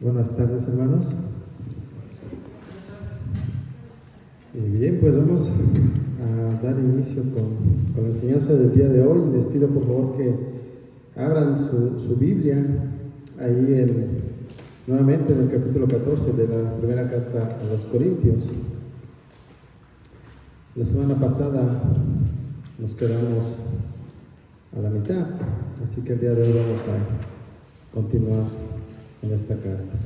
Buenas tardes, hermanos. Bien, pues vamos a dar inicio con la enseñanza del día de hoy. Les pido por favor que abran su Biblia ahí nuevamente en el capítulo 14 de la primera carta a los Corintios. La semana pasada nos quedamos a la mitad, así que el día de hoy vamos a continuar con esta carta.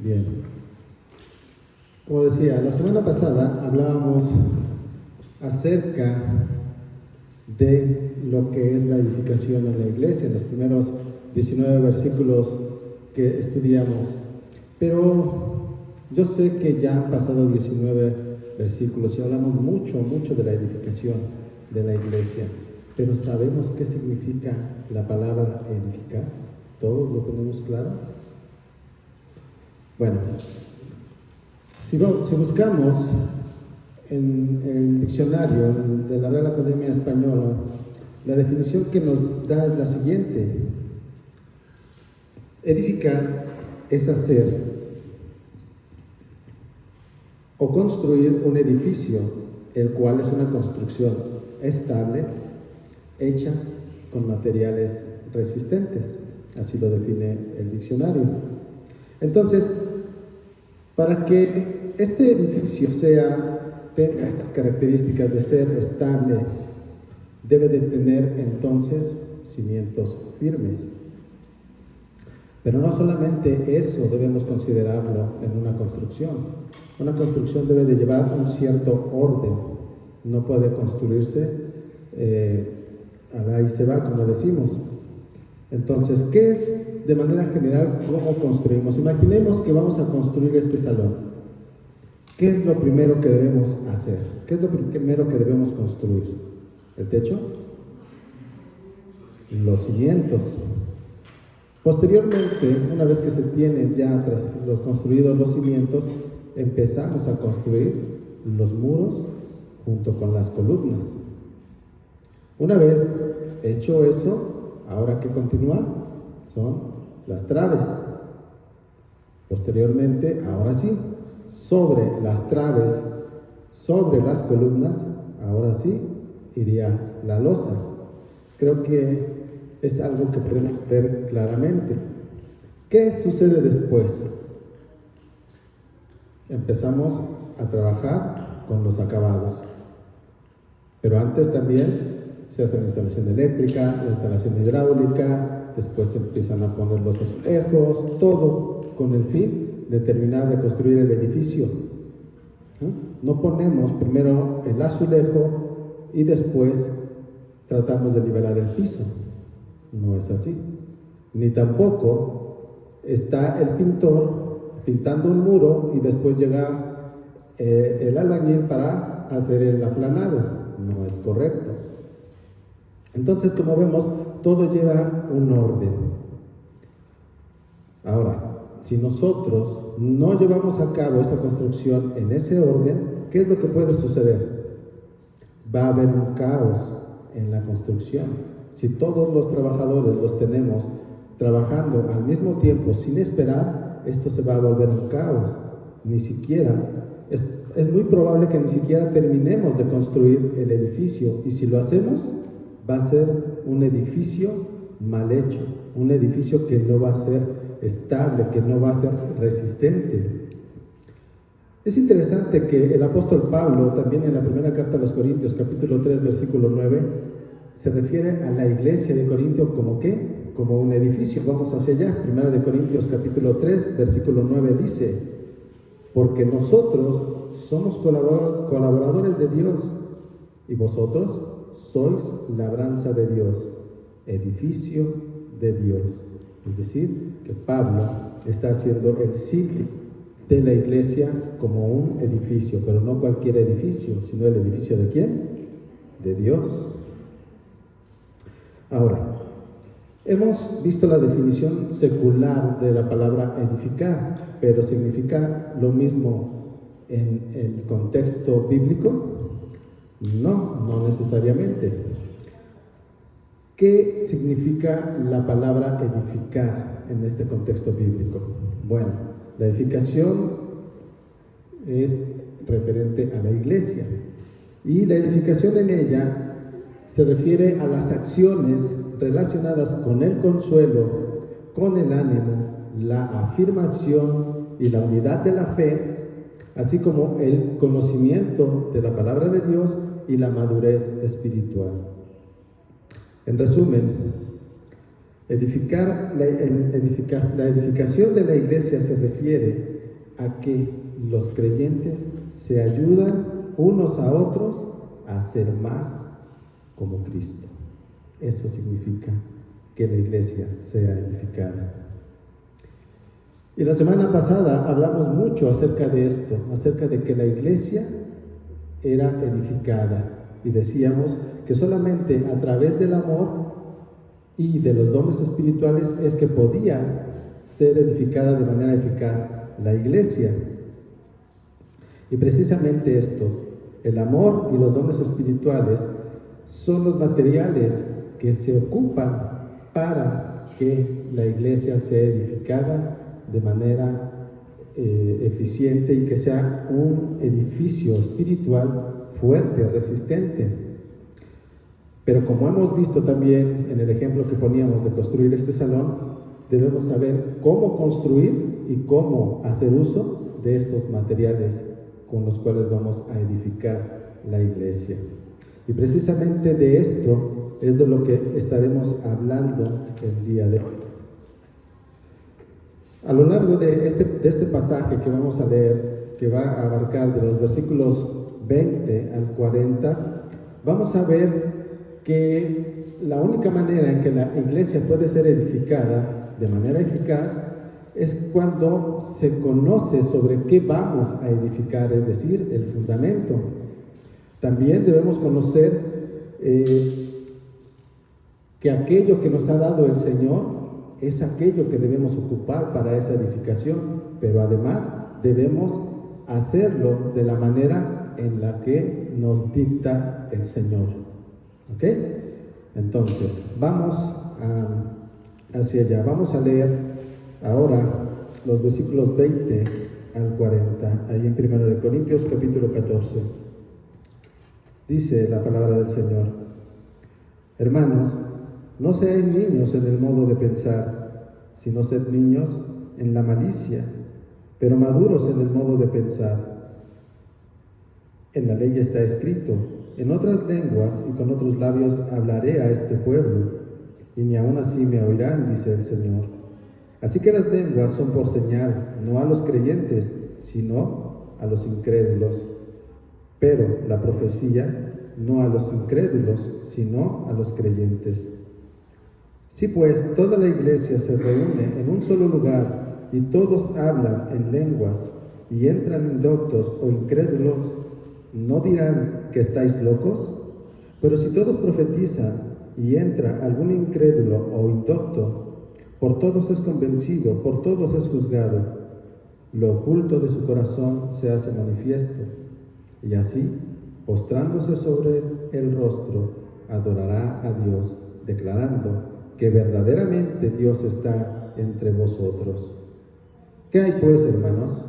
Bien. Como decía, la semana pasada hablábamos acerca de lo que es la edificación en la iglesia, en los primeros 19 versículos que estudiamos. Pero yo sé que ya han pasado 19 versículos y hablamos mucho de la edificación de la iglesia. Pero ¿sabemos qué significa la palabra edificar? ¿Todos lo tenemos claro? Bueno, si buscamos en el diccionario de la Real Academia Española, la definición que nos da es la siguiente: edificar es hacer o construir un edificio, el cual es una construcción estable, hecha con materiales resistentes. Así lo define el diccionario. Entonces, para que este edificio tenga estas características de ser estable, debe de tener entonces cimientos firmes. Pero no solamente eso debemos considerarlo en una construcción. Una construcción debe de llevar un cierto orden. No puede construirse ahí se va, como decimos. Entonces, ¿qué es de manera general cómo construimos? Imaginemos que vamos a construir este salón. ¿Qué es lo primero que debemos hacer? ¿Qué es lo primero que debemos construir? ¿El techo? Los cimientos. Posteriormente, una vez que se tienen ya construidos los cimientos, empezamos a construir los muros junto con las columnas. Una vez hecho eso, ahora ¿qué continúa? Son las traves. Posteriormente, ahora sí, sobre las traves, sobre las columnas, ahora sí, iría la losa. Creo que es algo que podemos ver claramente. ¿Qué sucede después? Empezamos a trabajar con los acabados. Pero antes también se hace la instalación eléctrica, la instalación hidráulica, después se empiezan a poner los azulejos, todo con el fin de terminar de construir el edificio. No ponemos primero el azulejo y después tratamos de nivelar el piso. No es así. Ni tampoco está el pintor pintando un muro y después llega el albañil para hacer el aplanado. No es correcto. Entonces, como vemos, todo lleva un orden. Ahora, si nosotros no llevamos a cabo esta construcción en ese orden, ¿qué es lo que puede suceder? Va a haber un caos en la construcción. Si todos los trabajadores los tenemos trabajando al mismo tiempo sin esperar, esto se va a volver un caos. Ni siquiera, es muy probable que ni siquiera terminemos de construir el edificio, y si lo hacemos, va a ser un edificio mal hecho, un edificio que no va a ser estable, que no va a ser resistente. Es interesante que el apóstol Pablo, también en la primera carta a los Corintios, capítulo 3, versículo 9, se refiere a la iglesia de Corintio como ¿qué? Como un edificio. Vamos hacia allá. Primera de Corintios, capítulo 3, versículo 9 dice: porque nosotros somos colaboradores de Dios, y vosotros sois labranza de Dios, edificio de Dios. Es decir, que Pablo está haciendo el ciclo de la iglesia como un edificio, pero no cualquier edificio, sino el edificio ¿de quién? De Dios. Ahora, hemos visto la definición secular de la palabra edificar, pero ¿significa lo mismo en el contexto bíblico? No necesariamente. ¿Qué significa la palabra edificar en este contexto bíblico? Bueno, la edificación es referente a la iglesia y la edificación en ella se refiere a las acciones relacionadas con el consuelo, con el ánimo, la afirmación y la unidad de la fe, así como el conocimiento de la palabra de Dios y la madurez espiritual. En resumen, la edificación de la iglesia se refiere a que los creyentes se ayudan unos a otros a ser más como Cristo. Eso significa que la iglesia sea edificada. Y la semana pasada hablamos mucho acerca de esto, acerca de que la iglesia era edificada. Y decíamos que solamente a través del amor y de los dones espirituales es que podía ser edificada de manera eficaz la iglesia. Y precisamente esto, el amor y los dones espirituales, son los materiales que se ocupan para que la iglesia sea edificada de manera eficiente y que sea un edificio espiritual fuerte, resistente. Pero como hemos visto también en el ejemplo que poníamos de construir este salón, debemos saber cómo construir y cómo hacer uso de estos materiales con los cuales vamos a edificar la iglesia. Y precisamente de esto es de lo que estaremos hablando el día de hoy. A lo largo de este pasaje que vamos a leer, que va a abarcar de los versículos 20 al 40, vamos a ver que la única manera en que la iglesia puede ser edificada de manera eficaz es cuando se conoce sobre qué vamos a edificar, es decir, el fundamento. También debemos conocer que aquello que nos ha dado el Señor es aquello que debemos ocupar para esa edificación, pero además debemos hacerlo de la manera en la que nos dicta el Señor. ¿Ok? Entonces, vamos hacia allá. Vamos a leer ahora los versículos 20 al 40, ahí en 1 Corintios capítulo 14. Dice la palabra del Señor: hermanos, no seáis niños en el modo de pensar, sino sed niños en la malicia, pero maduros en el modo de pensar. En la ley está escrito: en otras lenguas y con otros labios hablaré a este pueblo, y ni aun así me oirán, dice el Señor. Así que las lenguas son por señal, no a los creyentes, sino a los incrédulos. Pero la profecía no a los incrédulos, sino a los creyentes. Si pues toda la iglesia se reúne en un solo lugar y todos hablan en lenguas y entran indoctos o incrédulos, ¿no dirán que estáis locos? Pero si todos profetizan y entra algún incrédulo o indocto, por todos es convencido, por todos es juzgado. Lo oculto de su corazón se hace manifiesto, y así, postrándose sobre el rostro, adorará a Dios, declarando que verdaderamente Dios está entre vosotros. ¿Qué hay pues, hermanos?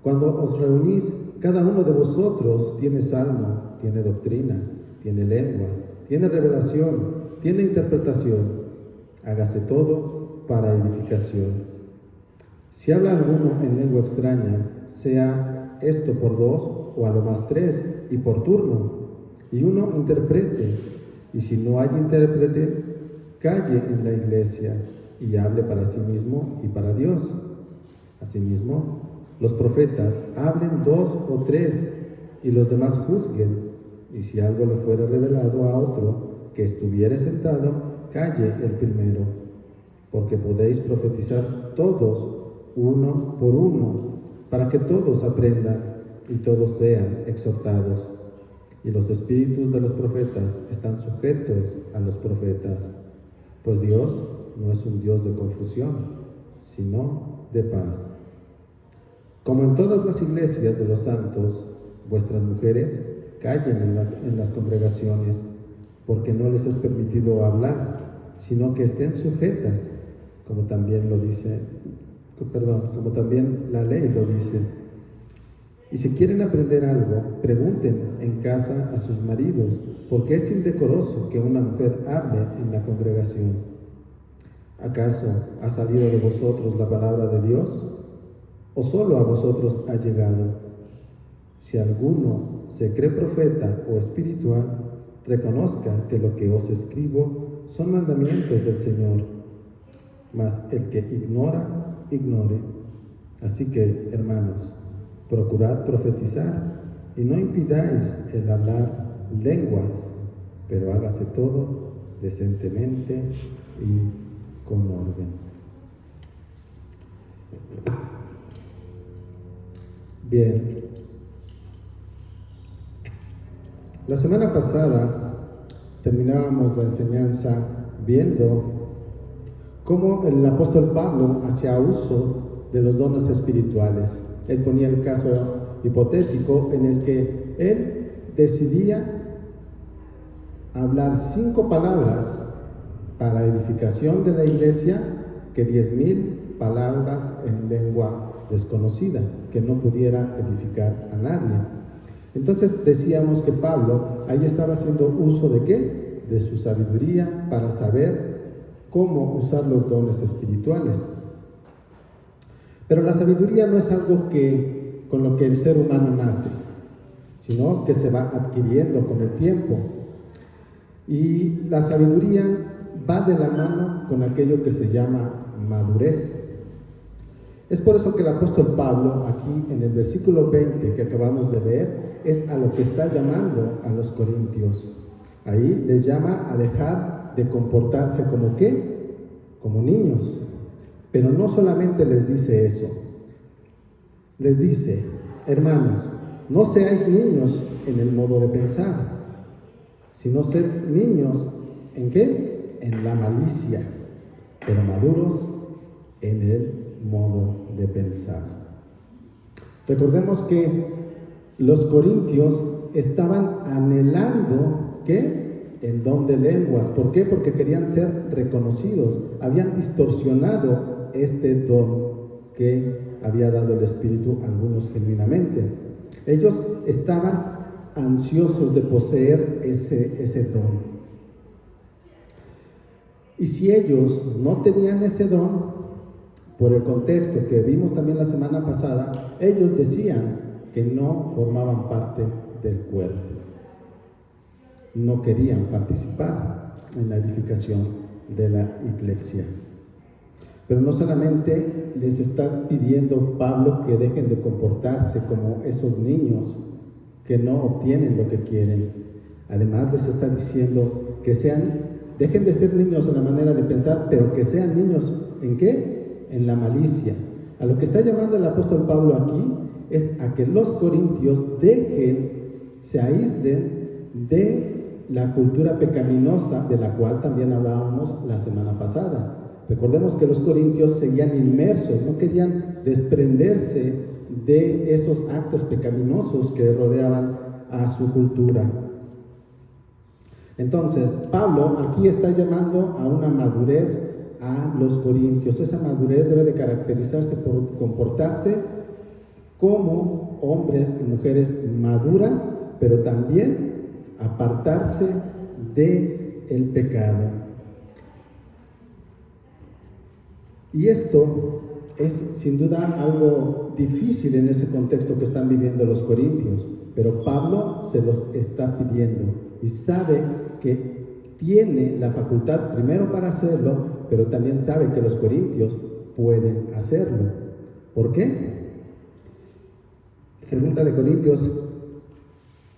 Cuando os reunís, cada uno de vosotros tiene salmo, tiene doctrina, tiene lengua, tiene revelación, tiene interpretación. Hágase todo para edificación. Si habla alguno en lengua extraña, sea esto por dos o a lo más tres, y por turno, y uno interprete. Y si no hay intérprete, calle en la iglesia y hable para sí mismo y para Dios. Asimismo, los profetas hablen dos o tres, y los demás juzguen. Y si algo le fuera revelado a otro que estuviere sentado, calle el primero, porque podéis profetizar todos, uno por uno, para que todos aprendan y todos sean exhortados. Y los espíritus de los profetas están sujetos a los profetas, pues Dios no es un Dios de confusión, sino de paz. Como en todas las iglesias de los santos, vuestras mujeres callen en las congregaciones, porque no les es permitido hablar, sino que estén sujetas, como también la ley lo dice. Y si quieren aprender algo, pregunten en casa a sus maridos, porque es indecoroso que una mujer hable en la congregación. ¿Acaso ha salido de vosotros la palabra de Dios? ¿O solo a vosotros ha llegado? Si alguno se cree profeta o espiritual, reconozca que lo que os escribo son mandamientos del Señor. Mas el que ignora, ignore. Así que, hermanos, procurad profetizar y no impidáis el hablar lenguas, pero hágase todo decentemente y con orden. Bien. La semana pasada terminábamos la enseñanza viendo cómo el apóstol Pablo hacía uso de los dones espirituales. Él ponía el caso hipotético en el que él decidía hablar 5 palabras para edificación de la iglesia que 10,000 palabras en lengua desconocida, que no pudiera edificar a nadie. Entonces decíamos que Pablo ahí estaba haciendo uso ¿de qué? De su sabiduría para saber cómo usar los dones espirituales. Pero la sabiduría no es algo con lo que el ser humano nace, sino que se va adquiriendo con el tiempo. Y la sabiduría va de la mano con aquello que se llama madurez. Es por eso que el apóstol Pablo, aquí en el versículo 20 que acabamos de leer, es a lo que está llamando a los corintios. Ahí les llama a dejar de comportarse como ¿qué? Como niños. Pero no solamente les dice eso. Les dice, hermanos, no seáis niños en el modo de pensar, sino sed niños ¿en qué? En la malicia, pero maduros en el modo de pensar. Recordemos que los corintios estaban anhelando ¿qué? El don de lenguas. ¿Por qué? Porque querían ser reconocidos. Habían distorsionado este don que había dado el Espíritu a algunos genuinamente. Ellos estaban ansiosos de poseer ese don. Y si ellos no tenían ese don, por el contexto que vimos también la semana pasada, ellos decían que no formaban parte del cuerpo. No querían participar en la edificación de la iglesia. Pero no solamente les está pidiendo Pablo que dejen de comportarse como esos niños que no obtienen lo que quieren. Además les está diciendo que dejen de ser niños en la manera de pensar, pero que sean niños ¿en qué? En la malicia. A lo que está llamando el apóstol Pablo aquí es a que los corintios se aíslen de la cultura pecaminosa de la cual también hablábamos la semana pasada. Recordemos que los corintios seguían inmersos, no querían desprenderse de esos actos pecaminosos que rodeaban a su cultura. Entonces, Pablo aquí está llamando a una madurez a los corintios. Esa madurez debe de caracterizarse por comportarse como hombres y mujeres maduras, pero también apartarse del pecado. Y esto es sin duda algo difícil en ese contexto que están viviendo los corintios, pero Pablo se los está pidiendo y sabe que tiene la facultad primero para hacerlo, pero también sabe que los corintios pueden hacerlo. ¿Por qué? Segunda de Corintios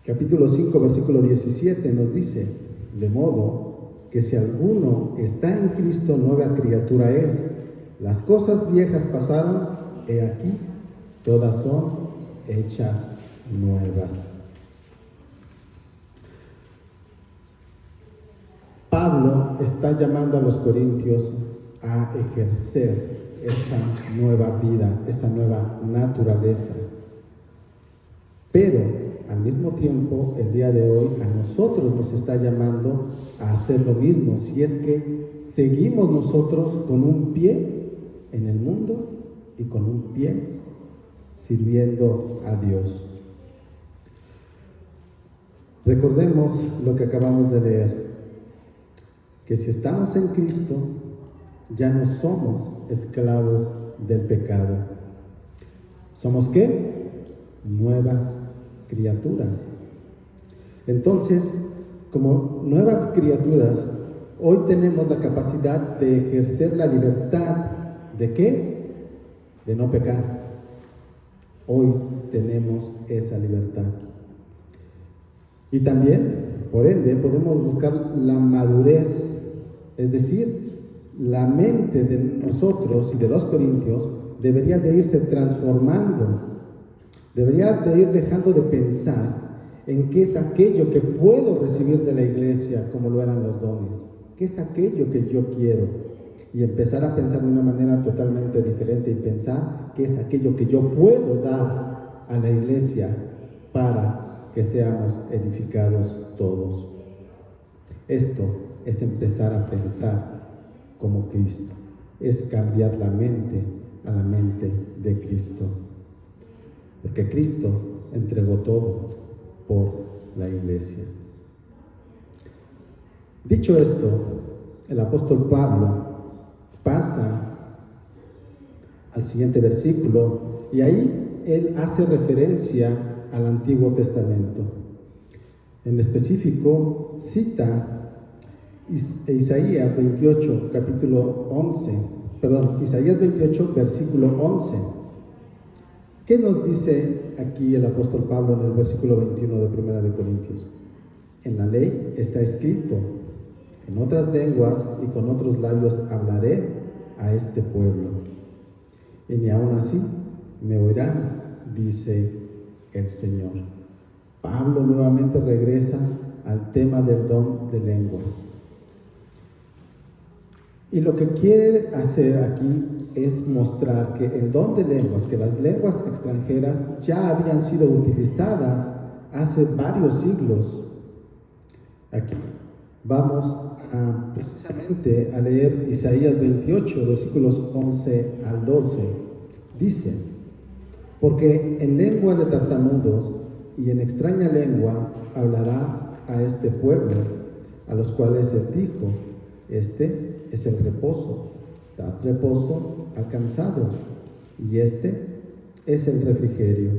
capítulo 5 versículo 17 nos dice: de modo que si alguno está en Cristo, nueva criatura es. Las cosas viejas pasaron, he aquí, todas son hechas nuevas. Pablo está llamando a los corintios a ejercer esa nueva vida, esa nueva naturaleza. Pero al mismo tiempo, el día de hoy, a nosotros nos está llamando a hacer lo mismo, si es que seguimos nosotros con un pie en el mundo y con un pie sirviendo a Dios. Recordemos lo que acabamos de leer, que si estamos en Cristo, ya no somos esclavos del pecado. ¿Somos qué? Nuevas criaturas. Entonces, como nuevas criaturas, hoy tenemos la capacidad de ejercer la libertad. ¿De qué? De no pecar. Hoy tenemos esa libertad. Y también, por ende, podemos buscar la madurez, es decir, la mente de nosotros y de los corintios debería de irse transformando, debería de ir dejando de pensar en qué es aquello que puedo recibir de la iglesia como lo eran los dones, qué es aquello que yo quiero, y empezar a pensar de una manera totalmente diferente y pensar qué es aquello que yo puedo dar a la iglesia para que seamos edificados todos. Esto es empezar a pensar como Cristo, es cambiar la mente a la mente de Cristo, porque Cristo entregó todo por la iglesia. Dicho esto, el apóstol Pablo pasa al siguiente versículo y ahí él hace referencia al Antiguo Testamento. En específico, cita Isaías 28, Isaías 28, versículo 11. ¿Qué nos dice aquí el apóstol Pablo en el versículo 21 de 1 de Corintios? En la ley está escrito: en otras lenguas y con otros labios hablaré a este pueblo, y ni aun así me oirán, dice el Señor. Pablo nuevamente regresa al tema del don de lenguas. Y lo que quiere hacer aquí es mostrar que el don de lenguas, que las lenguas extranjeras ya habían sido utilizadas hace varios siglos. Aquí vamos precisamente a leer Isaías 28, versículos 11 al 12. Dice: porque en lengua de tartamudos y en extraña lengua hablará a este pueblo, a los cuales él dijo: este es el reposo, dad reposo al cansado, y este es el refrigerio,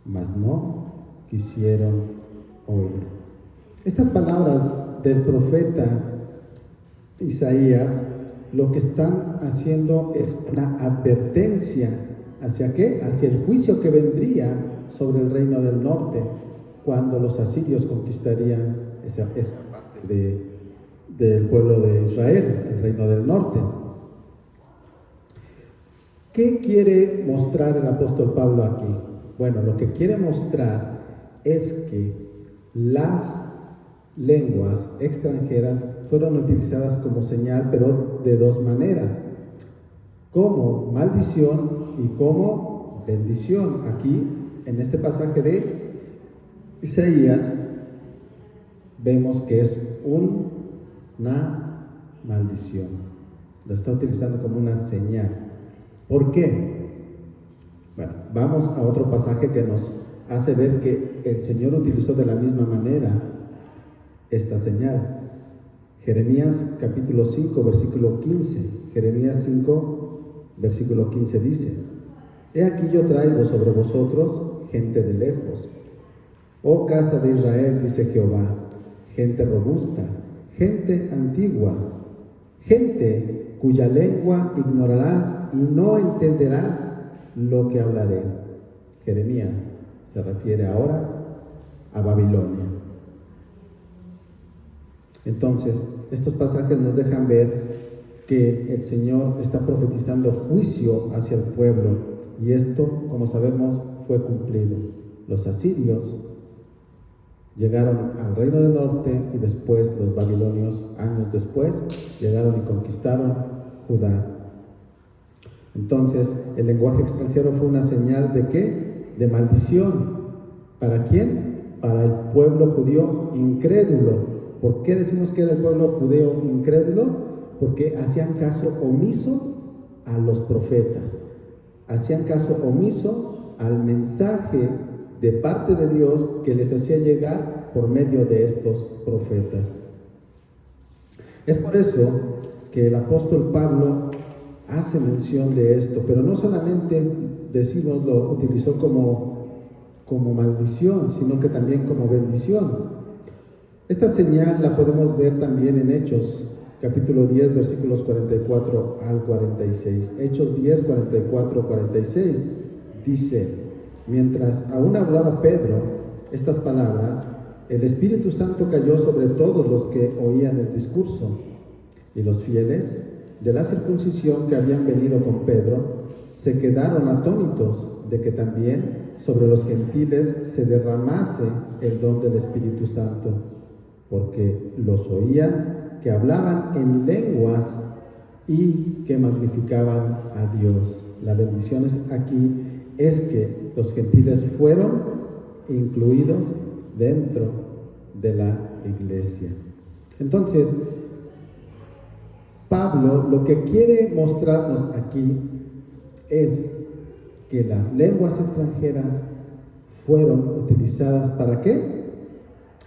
mas no quisieron oír. Estas palabras del profeta Isaías lo que están haciendo es una advertencia. ¿Hacia qué? Hacia el juicio que vendría sobre el reino del norte, cuando los asirios conquistarían esa parte del pueblo de Israel, el reino del norte. ¿Qué quiere mostrar el apóstol Pablo aquí? Bueno, lo que quiere mostrar es que las lenguas extranjeras fueron utilizadas como señal, pero de dos maneras: como maldición y como bendición. Aquí, en este pasaje de Isaías, vemos que es una maldición. Lo está utilizando como una señal. ¿Por qué? Bueno, vamos a otro pasaje que nos hace ver que el Señor utilizó de la misma manera esta señal. Jeremías capítulo 5, versículo 15. Jeremías 5, versículo 15 dice: he aquí yo traigo sobre vosotros gente de lejos, oh casa de Israel, dice Jehová, gente robusta, gente antigua, gente cuya lengua ignorarás y no entenderás lo que hablaré. Jeremías se refiere ahora a Babilonia. Entonces, estos pasajes nos dejan ver que el Señor está profetizando juicio hacia el pueblo, y esto, como sabemos, fue cumplido. Los asirios llegaron al reino del norte y después los babilonios, años después, llegaron y conquistaron Judá. Entonces, el lenguaje extranjero fue una señal ¿de qué? De maldición. ¿Para quién? Para el pueblo judío incrédulo. ¿Por qué decimos que era el pueblo judío incrédulo? Porque hacían caso omiso a los profetas. Hacían caso omiso al mensaje de parte de Dios que les hacía llegar por medio de estos profetas. Es por eso que el apóstol Pablo hace mención de esto, pero no solamente decimos lo utilizó como maldición, sino que también como bendición. Esta señal la podemos ver también en Hechos, capítulo 10, versículos 44 al 46. Hechos 10, 44, 46 dice: mientras aún hablaba Pedro estas palabras, el Espíritu Santo cayó sobre todos los que oían el discurso, y los fieles de la circuncisión que habían venido con Pedro se quedaron atónitos de que también sobre los gentiles se derramase el don del Espíritu Santo, porque los oían que hablaban en lenguas y que magnificaban a Dios. La bendición aquí es que los gentiles fueron incluidos dentro de la iglesia. Entonces, Pablo lo que quiere mostrarnos aquí es que las lenguas extranjeras fueron utilizadas ¿para qué?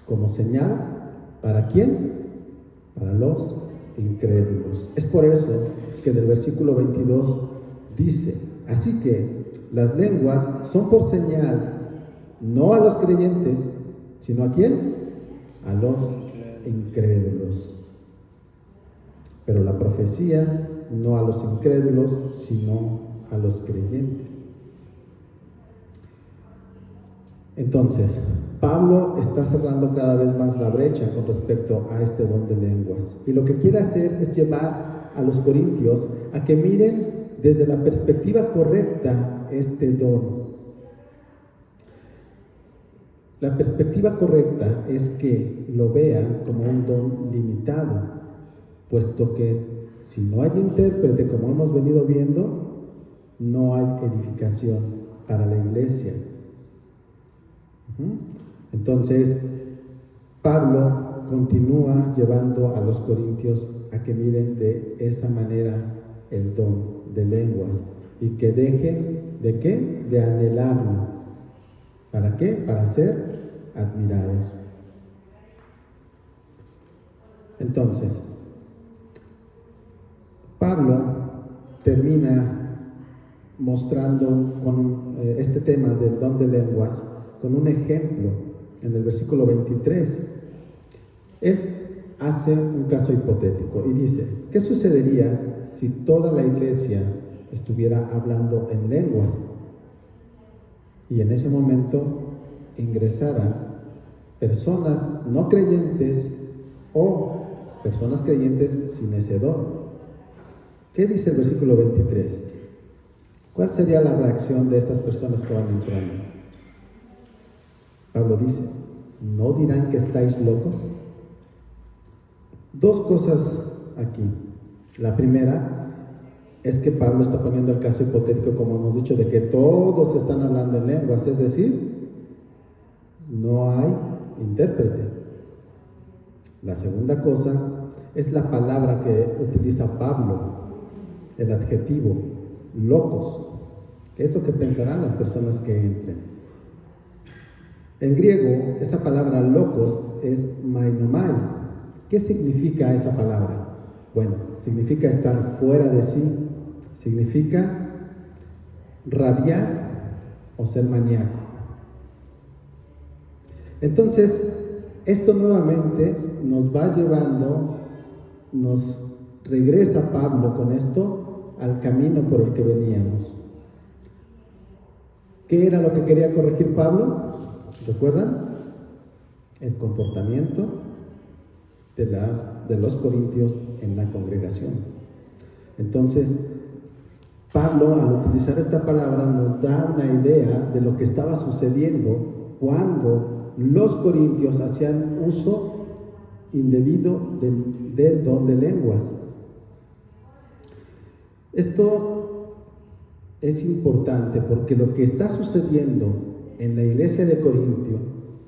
Como señal. ¿Para quién? Para los incrédulos. Es por eso que en el versículo 22 dice: así que las lenguas son por señal, no a los creyentes, sino ¿a quién? A los incrédulos. Pero la profecía no a los incrédulos, sino a los creyentes. Entonces, Pablo está cerrando cada vez más la brecha con respecto a este don de lenguas. Y lo que quiere hacer es llevar a los corintios a que miren desde la perspectiva correcta este don. La perspectiva correcta es que lo vean como un don limitado, puesto que si no hay intérprete, como hemos venido viendo, no hay edificación para la iglesia. Entonces, Pablo continúa llevando a los corintios a que miren de esa manera el don de lenguas y que dejen ¿de qué? De anhelarlo. ¿Para qué? Para ser admirados. Entonces, Pablo termina mostrando con este tema del don de lenguas con un ejemplo en el versículo 23. Él hace un caso hipotético y dice: ¿qué sucedería si toda la iglesia estuviera hablando en lenguas y en ese momento ingresaran personas no creyentes o personas creyentes sin ese don? ¿Qué dice el versículo 23? ¿Cuál sería la reacción de estas personas que van entrando? Pablo dice: ¿no dirán que estáis locos? Dos cosas aquí. La primera es que Pablo está poniendo el caso hipotético, como hemos dicho, de que todos están hablando en lenguas, es decir, no hay intérprete. La segunda cosa es la palabra que utiliza Pablo, el adjetivo, locos. ¿Qué es lo que pensarán las personas que entren? En griego, esa palabra locos es mainomai. ¿Qué significa esa palabra? Bueno, significa estar fuera de sí, significa rabiar o ser maníaco. Entonces, esto nuevamente nos va llevando, nos regresa Pablo con esto al camino por el que veníamos. ¿Qué era lo que quería corregir Pablo? ¿Recuerdan? El comportamiento de los corintios en la congregación. Entonces, Pablo, al utilizar esta palabra, nos da una idea de lo que estaba sucediendo cuando los corintios hacían uso indebido del don de lenguas. Esto es importante porque lo que está sucediendo en la iglesia de Corintio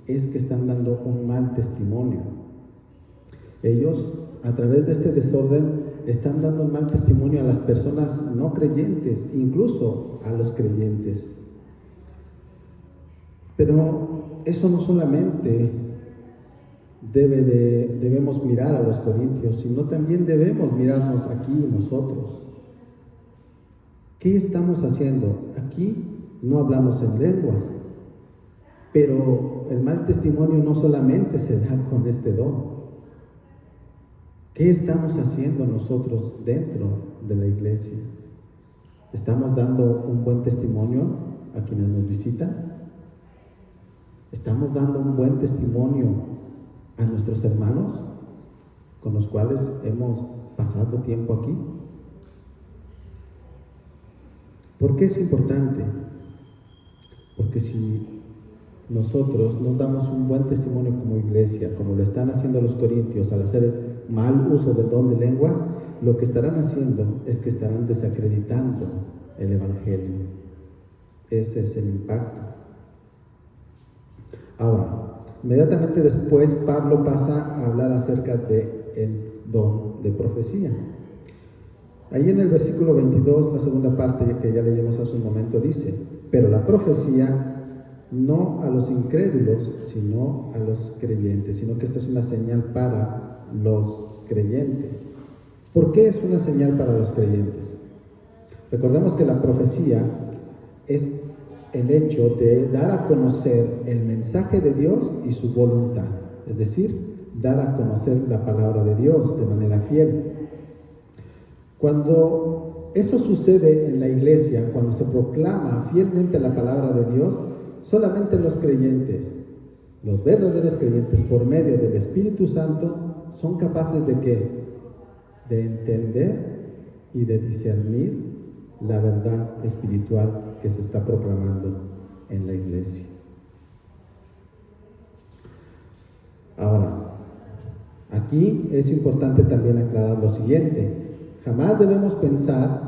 es que están dando un mal testimonio. Ellos, a través de este desorden, están dando un mal testimonio a las personas no creyentes, incluso a los creyentes. Pero eso no solamente debemos mirar a los corintios, sino también debemos mirarnos aquí nosotros. ¿Qué estamos haciendo? Aquí no hablamos en lenguas, pero el mal testimonio no solamente se da con este don. ¿Qué estamos haciendo nosotros dentro de la iglesia? ¿Estamos dando un buen testimonio a quienes nos visitan? ¿Estamos dando un buen testimonio a nuestros hermanos con los cuales hemos pasado tiempo aquí? ¿Por qué es importante? Porque si nosotros nos damos un buen testimonio como iglesia, como lo están haciendo los corintios al hacer mal uso del don de lenguas, lo que estarán haciendo es que estarán desacreditando el evangelio. Ese es el impacto. Ahora, inmediatamente después Pablo pasa a hablar acerca del don de profecía. Ahí en el versículo 22, la segunda parte que ya leímos hace un momento, dice: pero la profecía no a los incrédulos, sino a los creyentes, sino que esta es una señal para los creyentes. ¿Por qué es una señal para los creyentes? Recordemos que la profecía es el hecho de dar a conocer el mensaje de Dios y su voluntad, es decir, dar a conocer la palabra de Dios de manera fiel. Cuando eso sucede en la iglesia, cuando se proclama fielmente la palabra de Dios, solamente los creyentes, los verdaderos creyentes, por medio del Espíritu Santo, son capaces de ¿qué? De entender y de discernir la verdad espiritual que se está proclamando en la iglesia. Ahora, aquí es importante también aclarar lo siguiente: jamás debemos pensar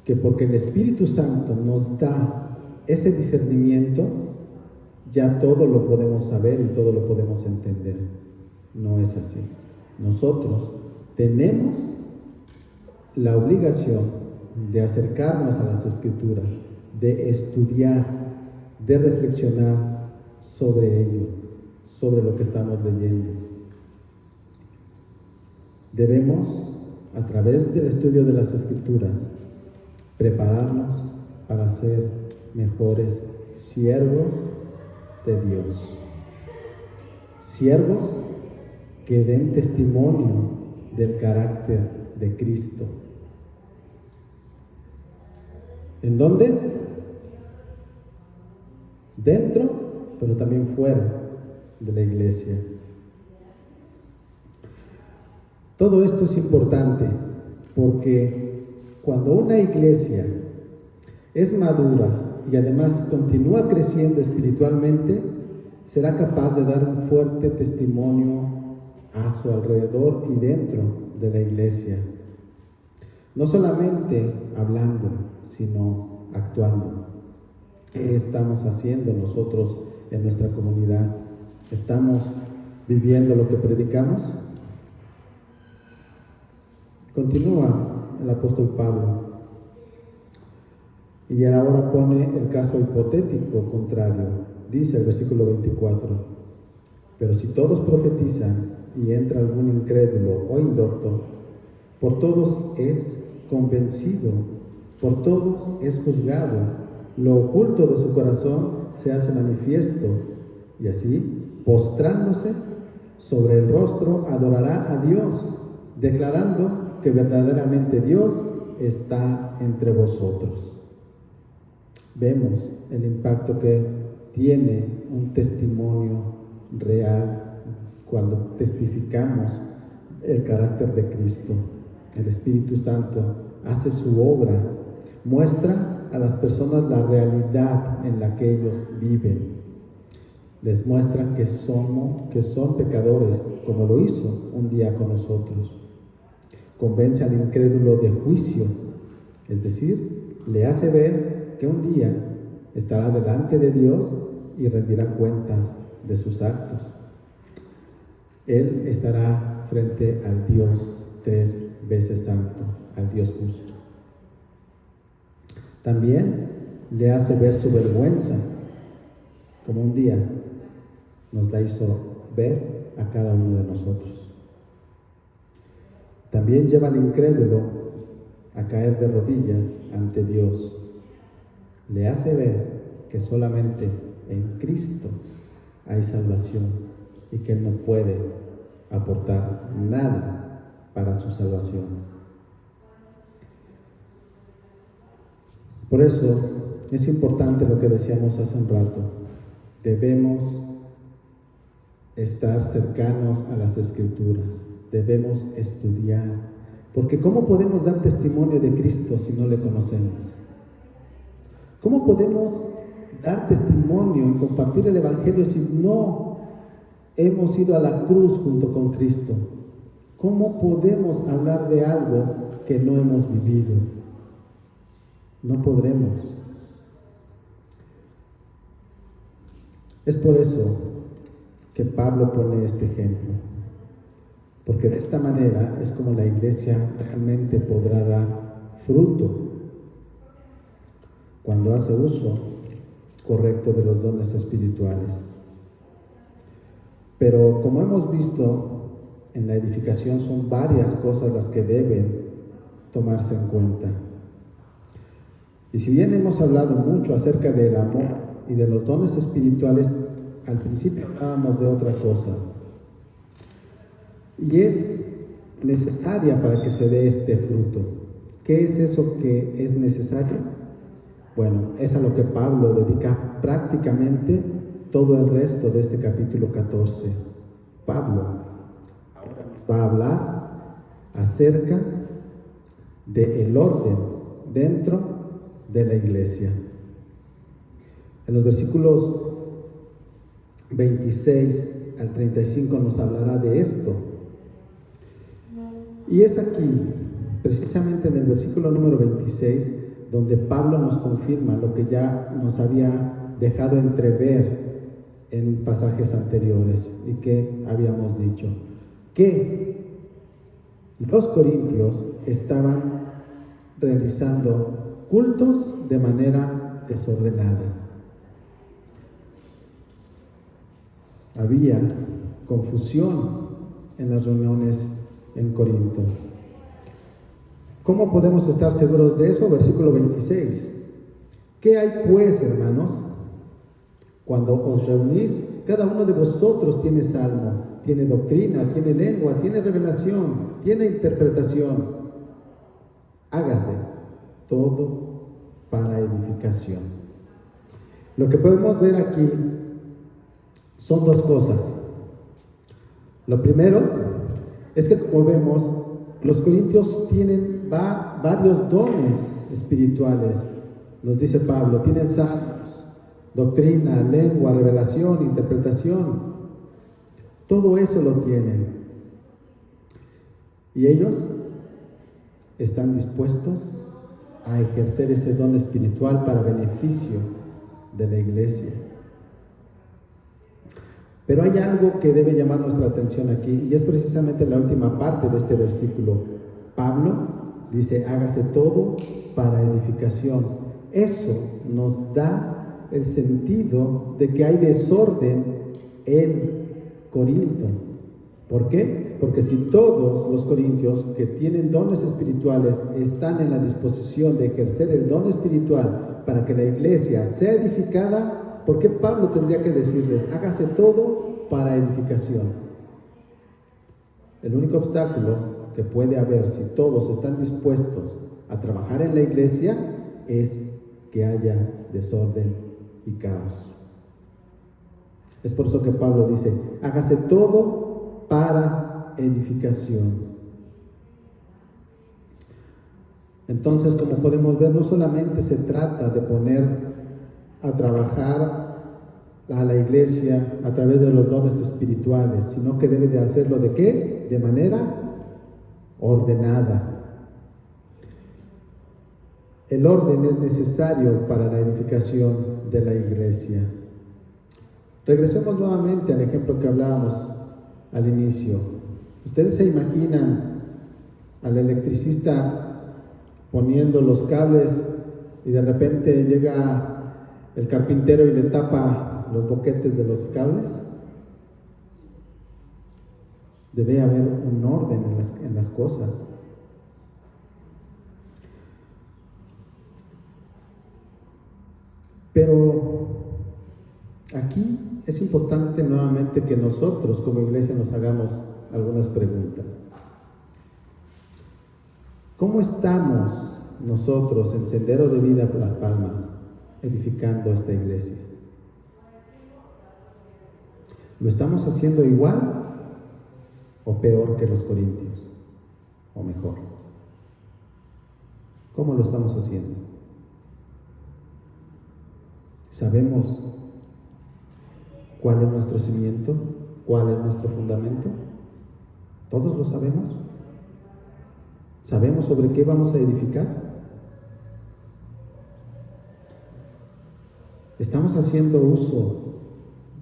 que porque el Espíritu Santo nos da ese discernimiento, ya todo lo podemos saber y todo lo podemos entender. No es así. Nosotros tenemos la obligación de acercarnos a las Escrituras, de estudiar, de reflexionar sobre ello, sobre lo que estamos leyendo. Debemos, a través del estudio de las Escrituras, prepararnos para ser mejores siervos de Dios. Siervos que den testimonio del carácter de Cristo. ¿En dónde? Dentro, pero también fuera de la iglesia. Todo esto es importante porque cuando una iglesia es madura y además continúa creciendo espiritualmente, será capaz de dar un fuerte testimonio a su alrededor y dentro de la iglesia. No solamente hablando, sino actuando. ¿Qué estamos haciendo nosotros en nuestra comunidad? ¿Estamos viviendo lo que predicamos? Continúa el apóstol Pablo y ahora pone el caso hipotético contrario. Dice el versículo 24: pero si todos profetizan y entra algún incrédulo o indocto, por todos es convencido, por todos es juzgado, lo oculto de su corazón se hace manifiesto, y así, postrándose sobre el rostro, adorará a Dios, declarando que verdaderamente Dios está entre vosotros. Vemos el impacto que tiene un testimonio real cuando testificamos el carácter de Cristo. El Espíritu Santo hace su obra, muestra a las personas la realidad en la que ellos viven. Les muestra que son pecadores, como lo hizo un día con nosotros. Convence al incrédulo de juicio, es decir, le hace ver que un día estará delante de Dios y rendirá cuentas de sus actos. Él estará frente al Dios 3 veces santo, al Dios justo. También le hace ver su vergüenza, como un día nos la hizo ver a cada uno de nosotros. También lleva al incrédulo a caer de rodillas ante Dios. Le hace ver que solamente en Cristo hay salvación y que Él no puede aportar nada para su salvación. Por eso es importante lo que decíamos hace un rato. Debemos estar cercanos a las Escrituras, debemos estudiar, porque ¿cómo podemos dar testimonio de Cristo si no le conocemos? ¿Cómo podemos dar testimonio y compartir el Evangelio si no hemos ido a la cruz junto con Cristo? ¿Cómo podemos hablar de algo que no hemos vivido? No podremos. Es por eso que Pablo pone este ejemplo, porque de esta manera es como la iglesia realmente podrá dar fruto cuando hace uso correcto de los dones espirituales. Pero como hemos visto, en la edificación son varias cosas las que deben tomarse en cuenta. Y si bien hemos hablado mucho acerca del amor y de los dones espirituales, al principio hablábamos de otra cosa. Y es necesaria para que se dé este fruto. ¿Qué es eso que es necesario? Bueno, es a lo que Pablo dedica prácticamente todo el resto de este capítulo 14. Pablo ahora nos va a hablar acerca del orden dentro de la iglesia. En los versículos 26 al 35 nos hablará de esto. Y es aquí, precisamente en el versículo número 26, donde Pablo nos confirma lo que ya nos había dejado entrever en pasajes anteriores y que habíamos dicho, que los corintios estaban realizando cultos de manera desordenada. Había confusión en las reuniones en Corinto. ¿Cómo podemos estar seguros de eso? Versículo 26. ¿Qué hay pues, hermanos? Cuando os reunís, cada uno de vosotros tiene salmo, tiene doctrina, tiene lengua, tiene revelación, tiene interpretación. Hágase todo para edificación. Lo que podemos ver aquí son dos cosas. Lo primero es que, como vemos, los corintios tienen varios dones espirituales. Nos dice Pablo, tienen salmos, doctrina, lengua, revelación, interpretación. Todo eso lo tienen. Y ellos están dispuestos a ejercer ese don espiritual para beneficio de la iglesia. Pero hay algo que debe llamar nuestra atención aquí, y es precisamente la última parte de este versículo. Pablo dice, hágase todo para edificación. Eso nos da el sentido de que hay desorden en Corinto. ¿Por qué? Porque si todos los corintios que tienen dones espirituales están en la disposición de ejercer el don espiritual para que la iglesia sea edificada, ¿por qué Pablo tendría que decirles, hágase todo para edificación? El único obstáculo que puede haber si todos están dispuestos a trabajar en la iglesia es que haya desorden y caos. Es por eso que Pablo dice, hágase todo para edificación. Entonces, como podemos ver, no solamente se trata de poner a trabajar a la iglesia a través de los dones espirituales, sino que debe de hacerlo ¿de qué? De manera ordenada. El orden es necesario para la edificación de la iglesia. Regresemos nuevamente al ejemplo que hablábamos al inicio. ¿Ustedes se imaginan al electricista poniendo los cables y de repente llega el carpintero y le tapa los boquetes de los cables? Debe haber un orden en las cosas. Pero aquí es importante nuevamente que nosotros como iglesia nos hagamos algunas preguntas. ¿Cómo estamos nosotros en Sendero de Vida por Las Palmas edificando esta iglesia? ¿Lo estamos haciendo igual o peor que los corintios? ¿O mejor? ¿Cómo lo estamos haciendo? ¿Sabemos cuál es nuestro cimiento? ¿Cuál es nuestro fundamento? ¿Todos lo sabemos? ¿Sabemos sobre qué vamos a edificar? ¿Estamos haciendo uso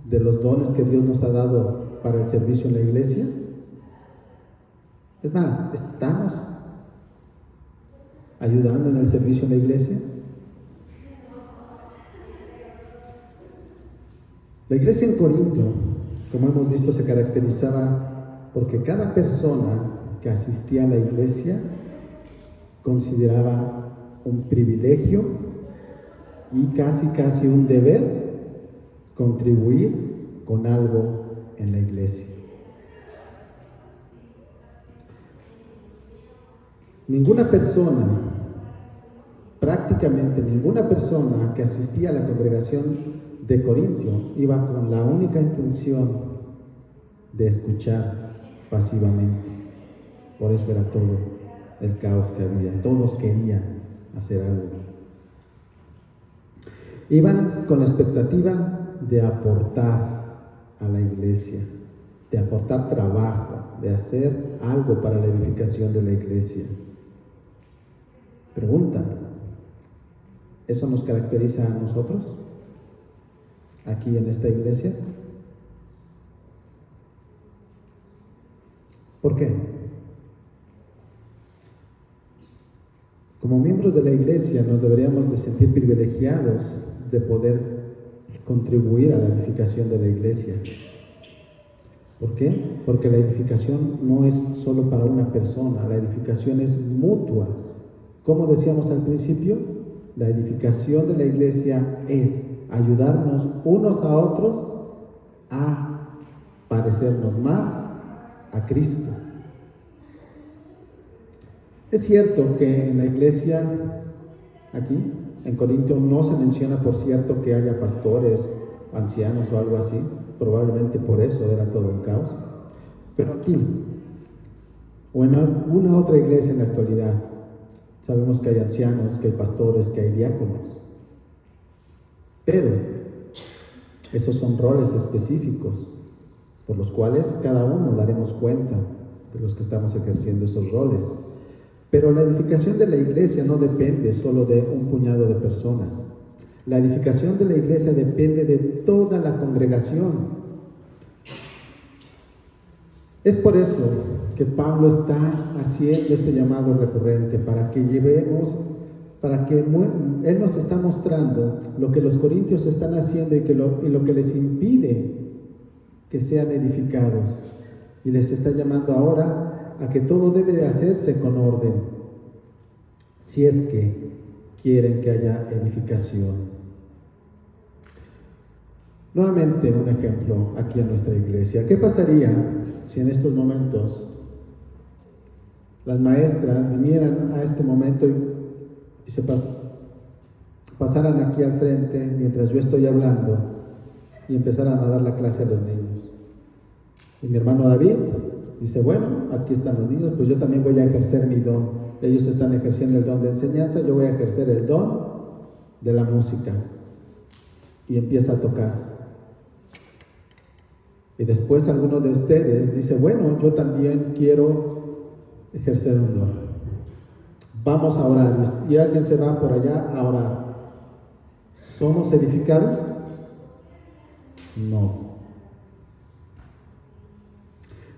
de los dones que Dios nos ha dado para el servicio en la iglesia? Es más, ¿estamos ayudando en el servicio en la iglesia? La iglesia en Corinto, como hemos visto, se caracterizaba porque cada persona que asistía a la iglesia consideraba un privilegio y casi un deber contribuir con algo en la iglesia. Prácticamente ninguna persona que asistía a la congregación de Corintio iba con la única intención de escuchar pasivamente. Por eso era todo el caos que había. Todos querían hacer algo. Iban con la expectativa de aportar a la iglesia, de aportar trabajo, de hacer algo para la edificación de la iglesia. Pregunta, ¿eso nos caracteriza a nosotros aquí en esta iglesia? ¿Por qué? Como miembros de la iglesia nos deberíamos de sentir privilegiados de poder contribuir a la edificación de la iglesia. ¿Por qué? Porque la edificación no es solo para una persona, la edificación es mutua. Como decíamos al principio, la edificación de la iglesia es ayudarnos unos a otros a parecernos más a Cristo. Es cierto que en la iglesia, aquí, en Corinto, no se menciona, por cierto, que haya pastores, ancianos o algo así. Probablemente por eso era todo un caos. Pero aquí, o en alguna otra iglesia en la actualidad, sabemos que hay ancianos, que hay pastores, que hay diáconos. Pero esos son roles específicos por los cuales cada uno daremos cuenta de los que estamos ejerciendo esos roles. Pero la edificación de la iglesia no depende solo de un puñado de personas. La edificación de la iglesia depende de toda la congregación. Es por eso que Pablo está haciendo este llamado recurrente, para que Él nos está mostrando lo que los corintios están haciendo y lo que les impide que sean edificados. Y les está llamando ahora a que todo debe de hacerse con orden, si es que quieren que haya edificación. Nuevamente un ejemplo aquí en nuestra iglesia. ¿Qué pasaría si en estos momentos las maestras vinieran a este momento y se pasaran aquí al frente mientras yo estoy hablando y empezaran a dar la clase a los niños? Y mi hermano David dice, bueno, aquí están los niños, pues yo también voy a ejercer mi don. Ellos están ejerciendo el don de enseñanza, yo voy a ejercer el don de la música. Y empieza a tocar. Y después alguno de ustedes dice, bueno, yo también quiero ejercer un don. vamos a orar y alguien se va por allá a orar. ¿Somos edificados? No.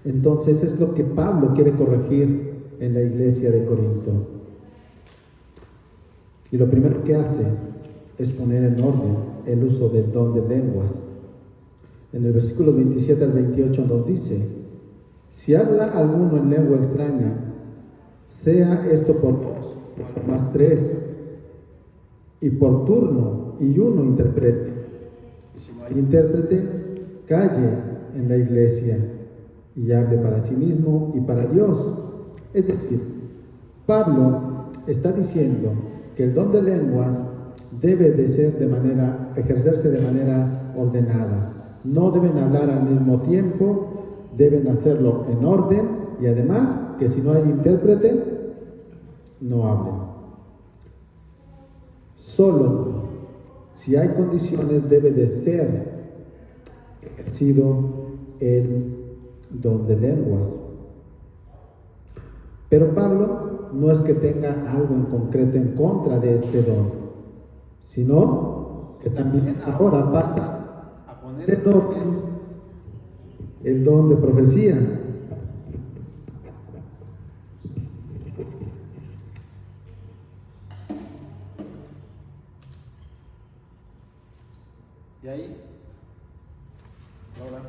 Entonces es lo que Pablo quiere corregir en la iglesia de Corinto. Y lo primero que hace es poner en orden el uso del don de lenguas. En el versículo 27 al 28 nos dice: si habla alguno en lengua extraña, sea esto por dos, o más tres, y por turno, y uno interprete. Si no hay intérprete, calle en la iglesia y hable para sí mismo y para Dios. Es decir, Pablo está diciendo que el don de lenguas debe de ser ejercerse de manera ordenada. No deben hablar al mismo tiempo, deben hacerlo en orden, y además que si no hay intérprete, no hablen. Solo si hay condiciones debe de ser ejercido el don de lenguas. Pero Pablo no es que tenga algo en concreto en contra de este don, sino que también ahora pasa a poner en orden el don de profecía. Y ahí, ahora,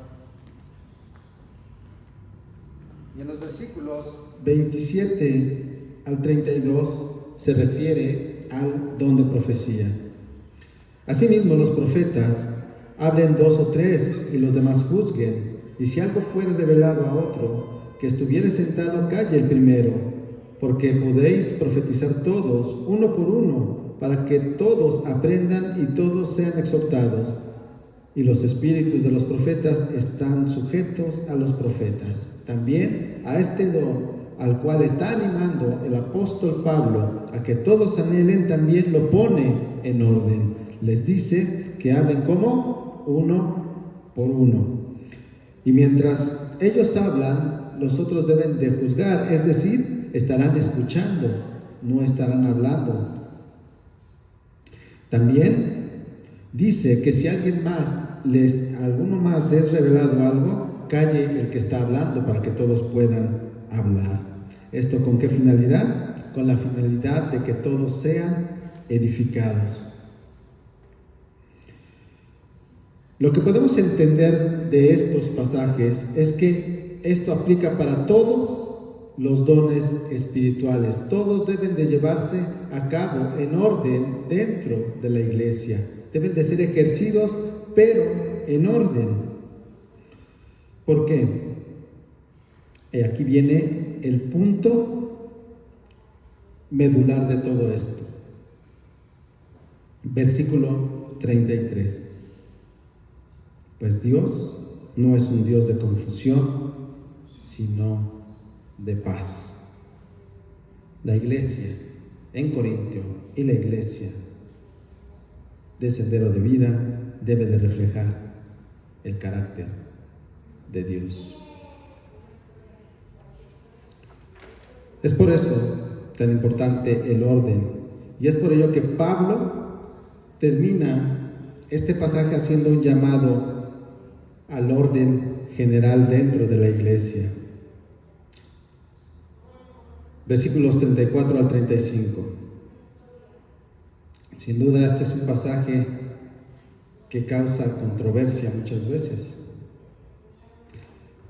y en los versículos 27 al 32 se refiere al don de profecía. Asimismo, los profetas hablen dos o tres y los demás juzguen, y si algo fuere revelado a otro, que estuviere sentado, calle el primero, porque podéis profetizar todos, uno por uno, para que todos aprendan y todos sean exhortados. Y los espíritus de los profetas están sujetos a los profetas. También a este don al cual está animando el apóstol Pablo a que todos anhelen, también lo pone en orden. Les dice que hablen como uno por uno. Y mientras ellos hablan, los otros deben de juzgar, es decir, estarán escuchando, no estarán hablando. También dice que si alguno más les revelado algo, calle el que está hablando para que todos puedan hablar. ¿Esto con qué finalidad? Con la finalidad de que todos sean edificados. Lo que podemos entender de estos pasajes es que esto aplica para todos los dones espirituales. Todos deben de llevarse a cabo en orden dentro de la iglesia. Deben de ser ejercidos, pero en orden. ¿Por qué? Aquí viene el punto medular de todo esto. Versículo 33. Pues Dios no es un Dios de confusión, sino de paz. La iglesia en Corinto y la iglesia de Sendero de Vida debe de reflejar el carácter de Dios. Es por eso tan importante el orden, y es por ello que Pablo termina este pasaje haciendo un llamado al orden general dentro de la iglesia. Versículos 34 al 35. Sin duda este es un pasaje que causa controversia muchas veces,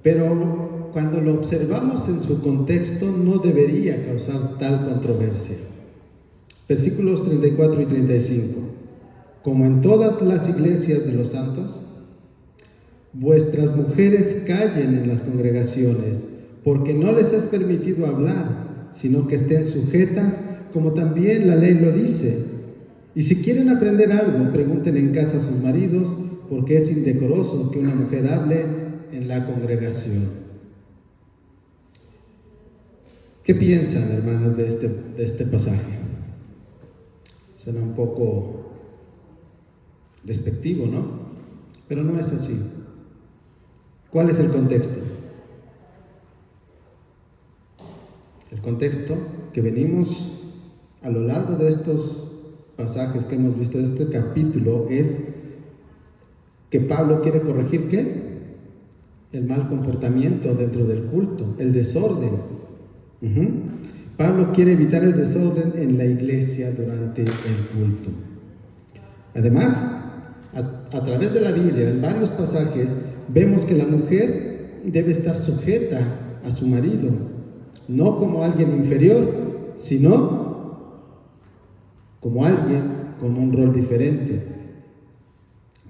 pero cuando lo observamos en su contexto no debería causar tal controversia. Versículos 34 y 35. Como en todas las iglesias de los santos, vuestras mujeres callen en las congregaciones, porque no les es permitido hablar, sino que estén sujetas, como también la ley lo dice. Y si quieren aprender algo, pregunten en casa a sus maridos, porque es indecoroso que una mujer hable en la congregación. ¿Qué piensan, hermanas, de este pasaje? Suena un poco despectivo, ¿no? Pero no es así. ¿Cuál es el contexto? El contexto que venimos a lo largo de estos pasajes que hemos visto, de este capítulo, es que Pablo quiere corregir ¿qué? El mal comportamiento dentro del culto, el desorden. Pablo quiere evitar el desorden en la iglesia durante el culto. Además, a través de la Biblia, en varios pasajes, vemos que la mujer debe estar sujeta a su marido, no como alguien inferior, sino como alguien con un rol diferente.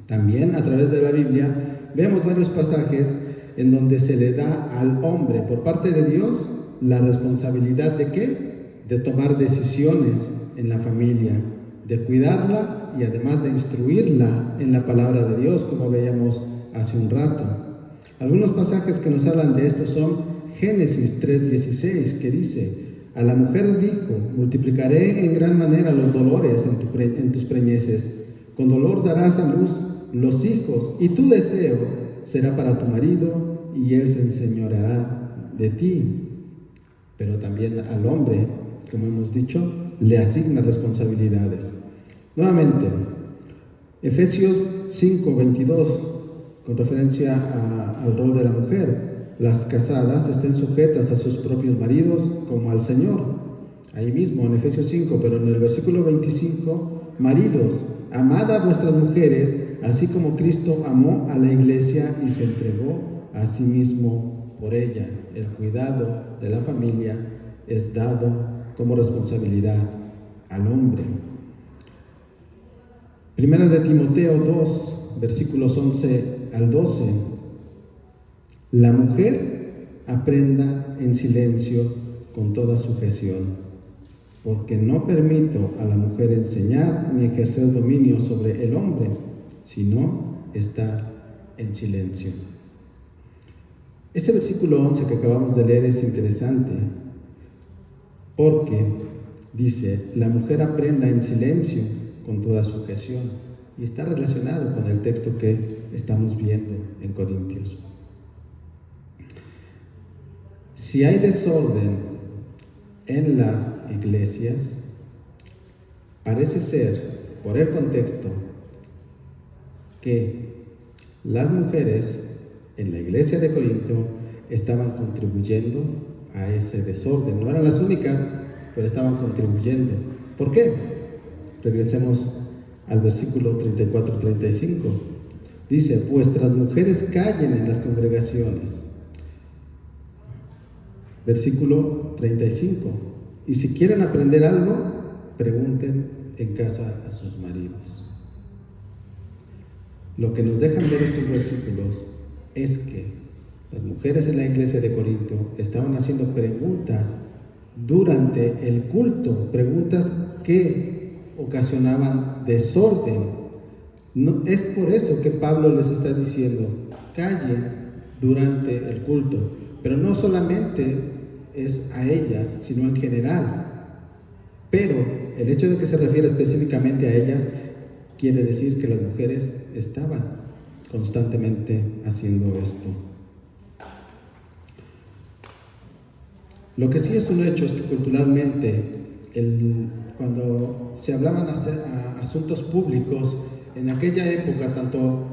También a través de la Biblia vemos varios pasajes en donde se le da al hombre, por parte de Dios, la responsabilidad de ¿qué? De tomar decisiones en la familia, de cuidarla y además de instruirla en la palabra de Dios, como veíamos hace un rato. Algunos pasajes que nos hablan de esto son Génesis 3:16, que dice: a la mujer dijo, multiplicaré en gran manera los dolores en tus preñeces, con dolor darás a luz los hijos, y tu deseo será para tu marido, y él se enseñoreará de ti. Pero también al hombre, como hemos dicho, le asigna responsabilidades. Nuevamente, Efesios 5:22, con referencia al rol de la mujer: las casadas estén sujetas a sus propios maridos como al Señor. Ahí mismo en Efesios 5, pero en el versículo 25, maridos, amad a vuestras mujeres, así como Cristo amó a la iglesia y se entregó a sí mismo por ella. El cuidado de la familia es dado como responsabilidad al hombre. Primera de Timoteo 2, versículos 11 al 12. La mujer aprenda en silencio con toda sujeción, porque no permito a la mujer enseñar ni ejercer dominio sobre el hombre, sino estar en silencio. Este versículo 11 que acabamos de leer es interesante, porque dice: la mujer aprenda en silencio con toda sujeción, y está relacionado con el texto que estamos viendo en Corintios. Si hay desorden en las iglesias, parece ser, por el contexto, que las mujeres en la iglesia de Corinto estaban contribuyendo a ese desorden. No eran las únicas, pero estaban contribuyendo. ¿Por qué? Regresemos al versículo 34-35. Dice: vuestras mujeres callen en las congregaciones. Versículo 35. Y si quieren aprender algo, pregunten en casa a sus maridos. Lo que nos dejan ver estos versículos es que las mujeres en la iglesia de Corinto estaban haciendo preguntas durante el culto, preguntas que ocasionaban desorden. No, es por eso que Pablo les está diciendo: callen durante el culto. Pero no solamente es a ellas, sino en general. Pero el hecho de que se refiere específicamente a ellas quiere decir que las mujeres estaban constantemente haciendo esto. Lo que sí es un hecho es que culturalmente, cuando se hablaban a asuntos públicos, en aquella época, tanto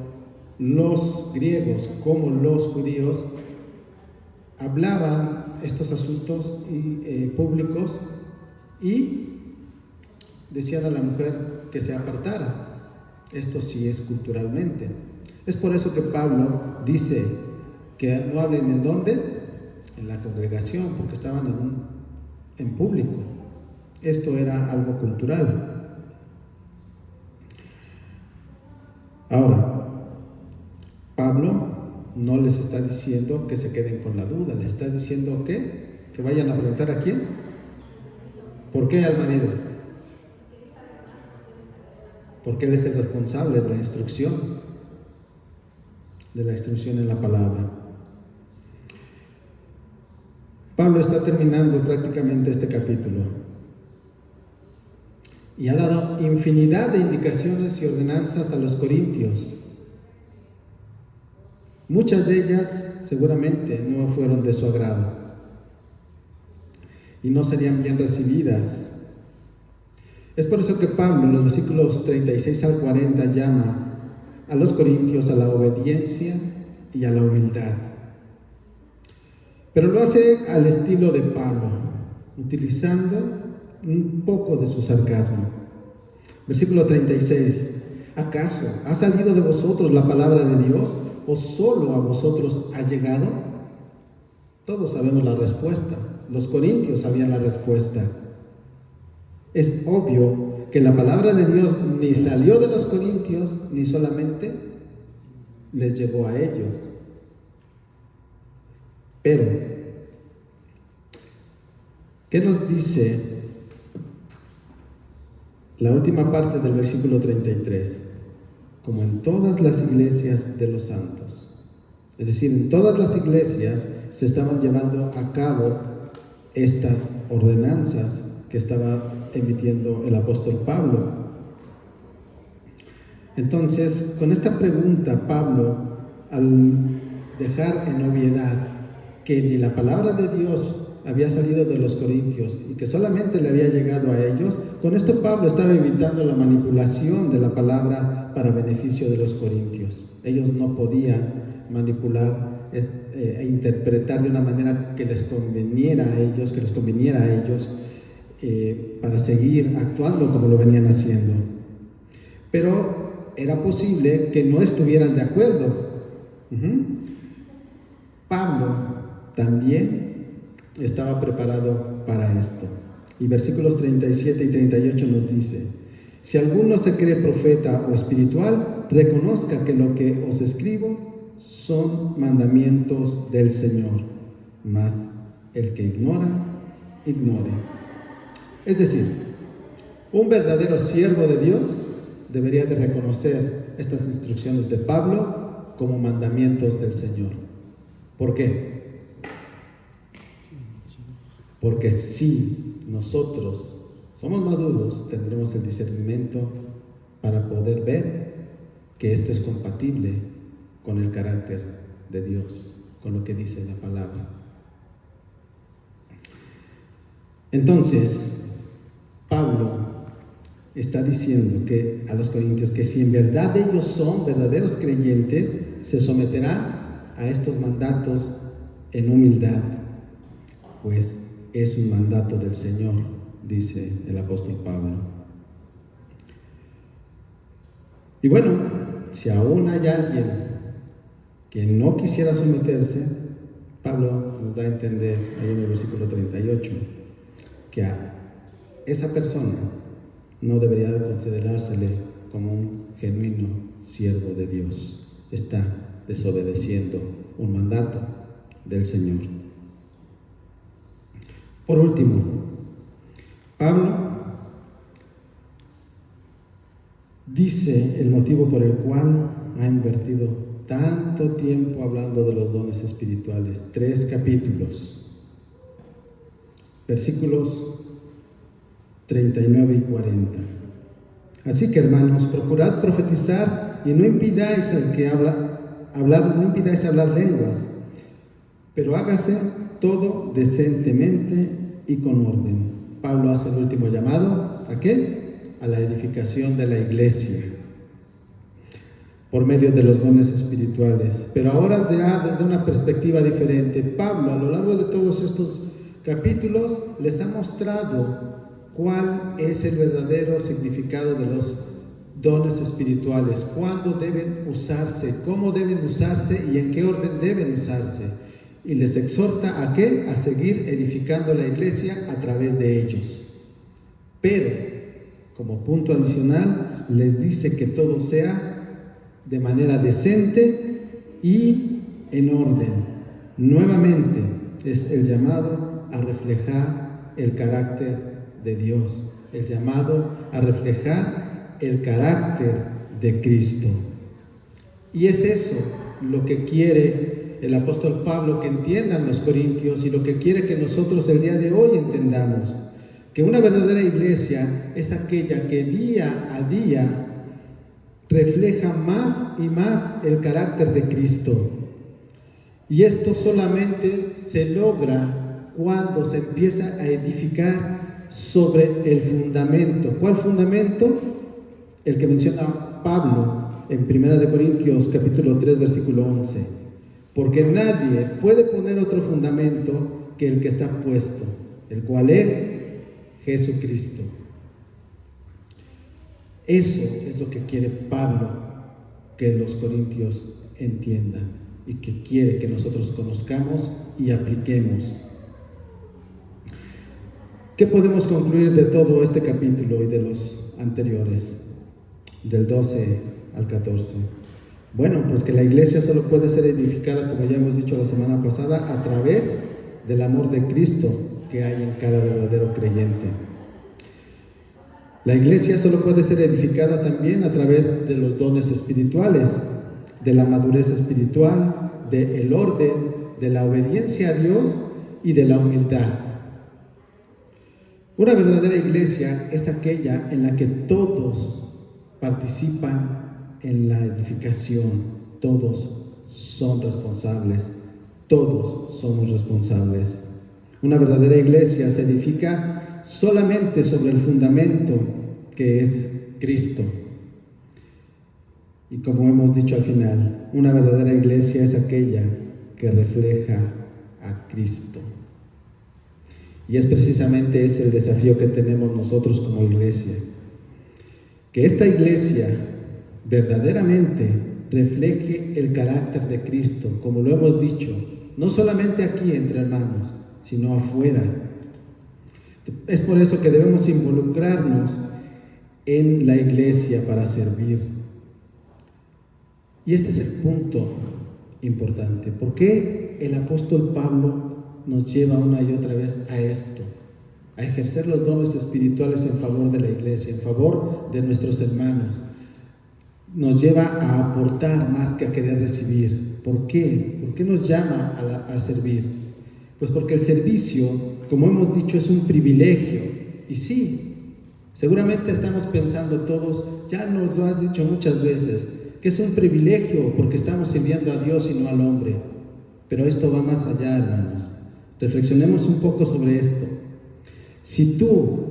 los griegos como los judíos hablaban estos asuntos públicos y decían a la mujer que se apartara. Esto sí es culturalmente. Es por eso que Pablo dice que no hablen en dónde, en la congregación, porque estaban en público. Esto era algo cultural. Ahora, Pablo no les está diciendo que se queden con la duda, les está diciendo que vayan a preguntar a quién. ¿Por qué al marido? Porque él es el responsable de la instrucción en la palabra. Pablo está terminando prácticamente este capítulo y ha dado infinidad de indicaciones y ordenanzas a los corintios. Muchas de ellas seguramente no fueron de su agrado y no serían bien recibidas Es por eso que Pablo en los versículos 36 al 40 llama a los corintios a la obediencia y a la humildad. Pero lo hace al estilo de Pablo, utilizando un poco de su sarcasmo. Versículo 36. ¿Acaso ha salido de vosotros la palabra de Dios o solo a vosotros ha llegado? Todos sabemos la respuesta. Los corintios sabían la respuesta. Es obvio que la palabra de Dios ni salió de los corintios, ni solamente les llegó a ellos. Pero, ¿qué nos dice la última parte del versículo 33? Como en todas las iglesias de los santos. Es decir, en todas las iglesias se estaban llevando a cabo estas ordenanzas que estaba emitiendo el apóstol Pablo. Entonces, con esta pregunta, Pablo, al dejar en obviedad que ni la palabra de Dios había salido de los corintios y que solamente le había llegado a ellos, con esto Pablo estaba evitando la manipulación de la palabra para beneficio de los corintios. Ellos no podían manipular e interpretar de una manera que les conveniera a ellos, para seguir actuando como lo venían haciendo. Pero era posible que no estuvieran de acuerdo. Pablo también estaba preparado para esto. Y versículos 37 y 38 nos dice: si alguno se cree profeta o espiritual, reconozca que lo que os escribo son mandamientos del Señor, mas el que ignora, ignore. Es decir, un verdadero siervo de Dios debería de reconocer estas instrucciones de Pablo como mandamientos del Señor. ¿Por qué? Porque si nosotros somos maduros, tendremos el discernimiento para poder ver que esto es compatible con el carácter de Dios, con lo que dice la palabra. Entonces, Pablo está diciendo que a los corintios que si en verdad ellos son verdaderos creyentes, se someterán a estos mandatos en humildad, pues es un mandato del Señor, dice el apóstol Pablo. Y bueno, si aún hay alguien que no quisiera someterse, Pablo nos da a entender ahí en el versículo 38 que a esa persona no debería de considerársele como un genuino siervo de Dios. Está desobedeciendo un mandato del Señor. Por último, Pablo dice el motivo por el cual ha invertido tanto tiempo hablando de los dones espirituales. 3 capítulos, versículos 39 y 40. Así que, hermanos, procurad profetizar y no impidáis hablar lenguas, pero hágase todo decentemente y con orden. Pablo hace el último llamado, ¿a qué? A la edificación de la iglesia por medio de los dones espirituales. Pero ahora ya desde una perspectiva diferente. Pablo, a lo largo de todos estos capítulos, les ha mostrado cuál es el verdadero significado de los dones espirituales, cuándo deben usarse, cómo deben usarse y en qué orden deben usarse. Y les exhorta ¿a qué? A seguir edificando la iglesia a través de ellos. Pero, como punto adicional, les dice que todo sea de manera decente y en orden. Nuevamente, es el llamado a reflejar el carácter de Dios, el llamado a reflejar el carácter de Cristo. Y es eso lo que quiere el apóstol Pablo que entiendan los corintios y lo que quiere que nosotros el día de hoy entendamos, que una verdadera iglesia es aquella que día a día refleja más y más el carácter de Cristo. Y esto solamente se logra cuando se empieza a edificar sobre el fundamento. ¿Cuál fundamento? El que menciona Pablo en 1 Corintios capítulo 3, versículo 11. Porque nadie puede poner otro fundamento que el que está puesto, el cual es Jesucristo. Eso es lo que quiere Pablo que los corintios entiendan y que quiere que nosotros conozcamos y apliquemos. ¿Qué podemos concluir de todo este capítulo y de los anteriores, del 12 al 14? Bueno, pues que la iglesia solo puede ser edificada, como ya hemos dicho la semana pasada, a través del amor de Cristo que hay en cada verdadero creyente. La iglesia solo puede ser edificada también a través de los dones espirituales, de la madurez espiritual, del orden, de la obediencia a Dios y de la humildad. Una verdadera iglesia es aquella en la que todos participan en la edificación, todos son responsables, todos somos responsables. Una verdadera iglesia se edifica solamente sobre el fundamento que es Cristo. Y como hemos dicho al final, una verdadera iglesia es aquella que refleja a Cristo. Y es precisamente ese el desafío que tenemos nosotros como iglesia. Que esta iglesia verdaderamente refleje el carácter de Cristo, como lo hemos dicho, no solamente aquí entre hermanos, sino afuera. Es por eso que debemos involucrarnos en la iglesia para servir. Y este es el punto importante. ¿Por qué el apóstol Pablo nos lleva una y otra vez a esto? A ejercer los dones espirituales en favor de la iglesia, en favor de nuestros hermanos. Nos lleva a aportar más que a querer recibir. ¿Por qué? ¿Por qué nos llama a servir? Pues porque el servicio, como hemos dicho, es un privilegio. Y sí, seguramente estamos pensando todos, ya nos lo has dicho muchas veces, que es un privilegio porque estamos sirviendo a Dios y no al hombre. Pero esto va más allá, hermanos. Reflexionemos un poco sobre esto. Si tú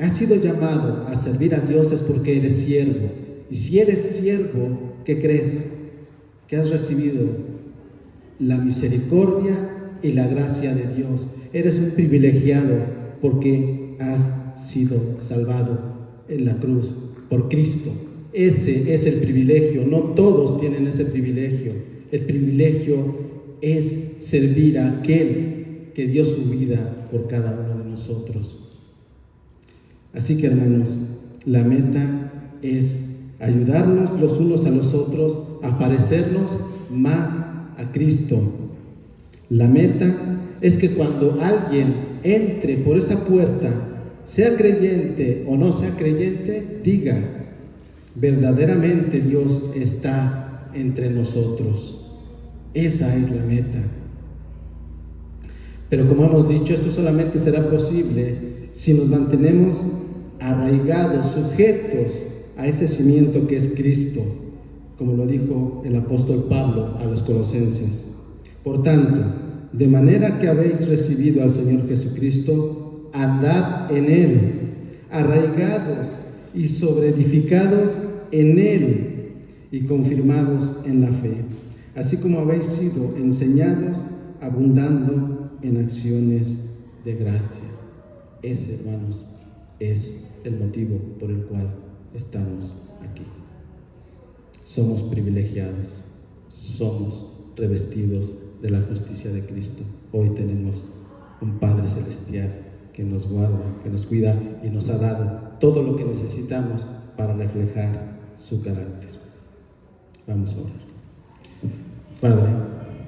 has sido llamado a servir a Dios es porque eres siervo. Y si eres siervo, ¿qué crees? Que has recibido la misericordia y la gracia de Dios. Eres un privilegiado porque has sido salvado en la cruz por Cristo. Ese es el privilegio. No todos tienen ese privilegio. El privilegio es servir a aquel que dio su vida por cada uno de nosotros. Así que, hermanos, la meta es ayudarnos los unos a los otros a parecernos más a Cristo. La meta es que cuando alguien entre por esa puerta, sea creyente o no sea creyente, diga: verdaderamente Dios está entre nosotros. Esa es la meta. Pero como hemos dicho, esto solamente será posible si nos mantenemos arraigados, sujetos a ese cimiento que es Cristo, como lo dijo el apóstol Pablo a los colosenses. Por tanto, de manera que habéis recibido al Señor Jesucristo, andad en Él, arraigados y sobreedificados en Él y confirmados en la fe, así como habéis sido enseñados, abundando en acciones de gracia. Ese, hermanos, es el motivo por el cual estamos aquí. Somos privilegiados, somos revestidos de la justicia de Cristo. Hoy tenemos un Padre Celestial que nos guarda, que nos cuida y nos ha dado todo lo que necesitamos para reflejar su carácter. Vamos a orar. Padre,